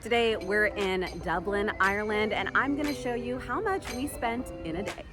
Today we're in Dublin, Ireland, and I'm going to show you how much we spent in a day.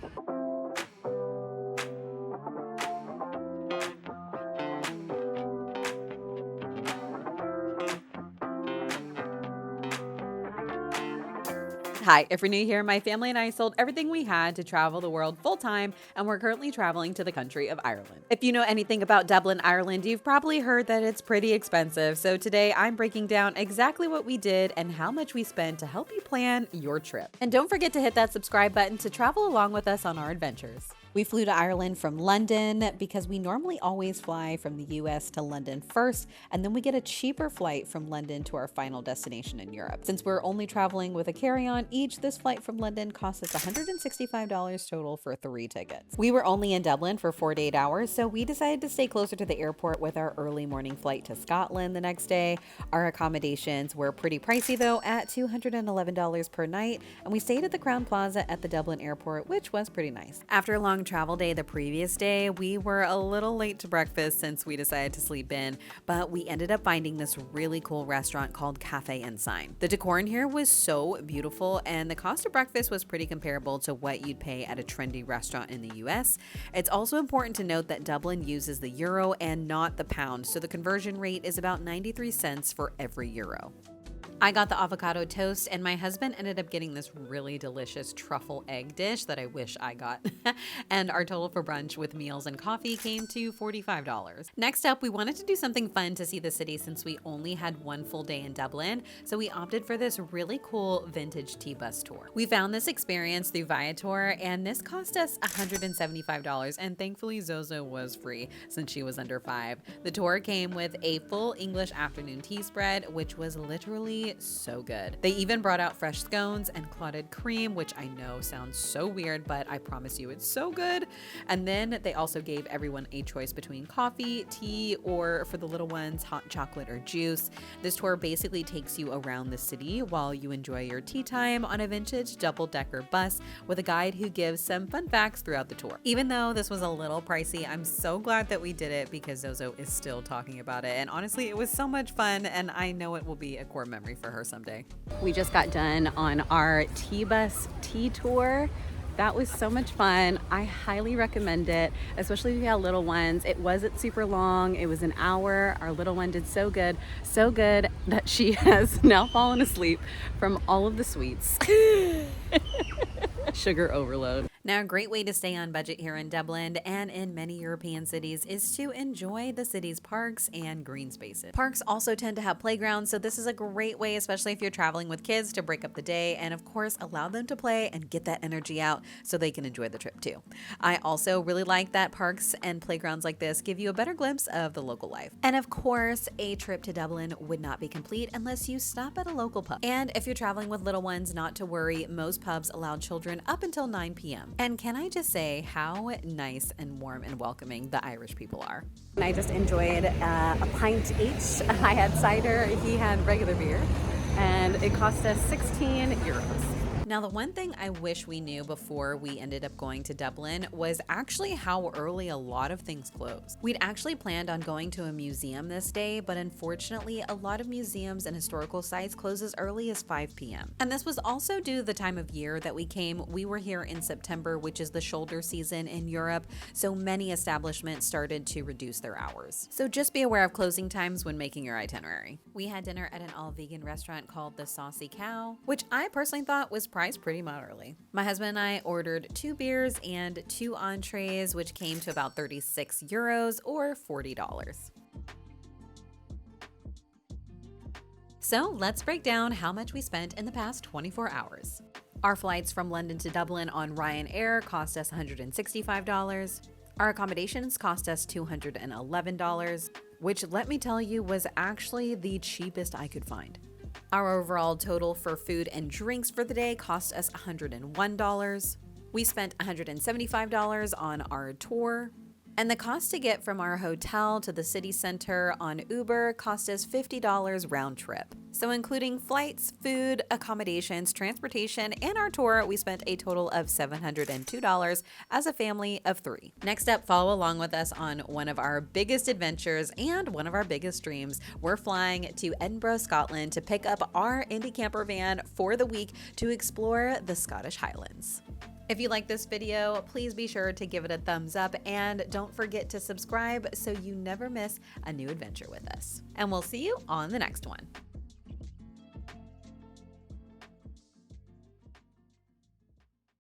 Hi, if you're new here, my family and I sold everything we had to travel the world full time, and we're currently traveling to the country of Ireland. If you know anything about Dublin, Ireland, you've probably heard that it's pretty expensive. So today I'm breaking down exactly what we did and how much we spent to help you plan your trip. And don't forget to hit that subscribe button to travel along with us on our adventures. We flew to Ireland from London because we normally always fly from the US to London first, and then we get a cheaper flight from London to our final destination in Europe. Since we're only traveling with a carry-on each, this flight from London cost us $165 total for 3 tickets. We were only in Dublin for 4 to 8 hours, so we decided to stay closer to the airport with our early morning flight to Scotland the next day. Our accommodations were pretty pricey though, at $211 per night, and we stayed at the Crowne Plaza at the Dublin airport, which was pretty nice. After a long travel day the previous day, we were a little late to breakfast since we decided to sleep in, but we ended up finding this really cool restaurant called Cafe in Seine. The decor in here was so beautiful, and the cost of breakfast was pretty comparable to what you'd pay at a trendy restaurant in the US. It's also important to note that Dublin uses the euro and not the pound, so the conversion rate is about 93 cents for every euro. I got the avocado toast, and my husband ended up getting this really delicious truffle egg dish that I wish I got. And our total for brunch with meals and coffee came to $45. Next up, we wanted to do something fun to see the city since we only had one full day in Dublin, so we opted for this really cool vintage tea bus tour. We found this experience through Viator, and this cost us $175, and thankfully Zozo was free since she was under 5. The tour came with a full English afternoon tea spread, which was literally so good. They even brought out fresh scones and clotted cream, which I know sounds so weird, but I promise you it's so good. And then they also gave everyone a choice between coffee, tea, or for the little ones, hot chocolate or juice. This tour basically takes you around the city while you enjoy your tea time on a vintage double-decker bus with a guide who gives some fun facts throughout the tour. Even though this was a little pricey, I'm so glad that we did it because Zozo is still talking about it. And honestly, it was so much fun, and I know it will be a core memory for her someday. We just got done on our T-bus tea tour. That was so much fun. I highly recommend it, especially if you have little ones. It wasn't super long. It was an hour. Our little one did so good that she has now fallen asleep from all of the sweets. Sugar overload. Now, a great way to stay on budget here in Dublin and in many European cities is to enjoy the city's parks and green spaces. Parks also tend to have playgrounds, so this is a great way, especially if you're traveling with kids, to break up the day and of course allow them to play and get that energy out so they can enjoy the trip too. I also really like that parks and playgrounds like this give you a better glimpse of the local life. And of course, a trip to Dublin would not be complete unless you stop at a local pub. And if you're traveling with little ones, not to worry, most pubs allow children up until 9 p.m. And can I just say how nice and warm and welcoming the Irish people are. I just enjoyed a pint each. I had cider, he had regular beer, and it cost us 16 euros. Now, the one thing I wish we knew before we ended up going to Dublin was actually how early a lot of things close. We'd actually planned on going to a museum this day, but unfortunately, a lot of museums and historical sites close as early as 5 p.m. And this was also due to the time of year that we came. We were here in September, which is the shoulder season in Europe, so many establishments started to reduce their hours. So just be aware of closing times when making your itinerary. We had dinner at an all-vegan restaurant called the Saucy Cow, which I personally thought was priced pretty moderately. My husband and I ordered 2 beers and 2 entrees, which came to about 36 euros or $40. So let's break down how much we spent in the past 24 hours. Our flights from London to Dublin on Ryanair cost us $165. Our accommodations cost us $211, which, let me tell you, was actually the cheapest I could find. Our overall total for food and drinks for the day cost us $101. We spent $175 on our tour. And the cost to get from our hotel to the city center on Uber cost us $50 round trip. So including flights, food, accommodations, transportation, and our tour, we spent a total of $702 as a family of 3. Next up, follow along with us on one of our biggest adventures and one of our biggest dreams. We're flying to Edinburgh, Scotland to pick up our Indie Camper van for the week to explore the Scottish Highlands. If you like this video, please be sure to give it a thumbs up and don't forget to subscribe so you never miss a new adventure with us. And we'll see you on the next one.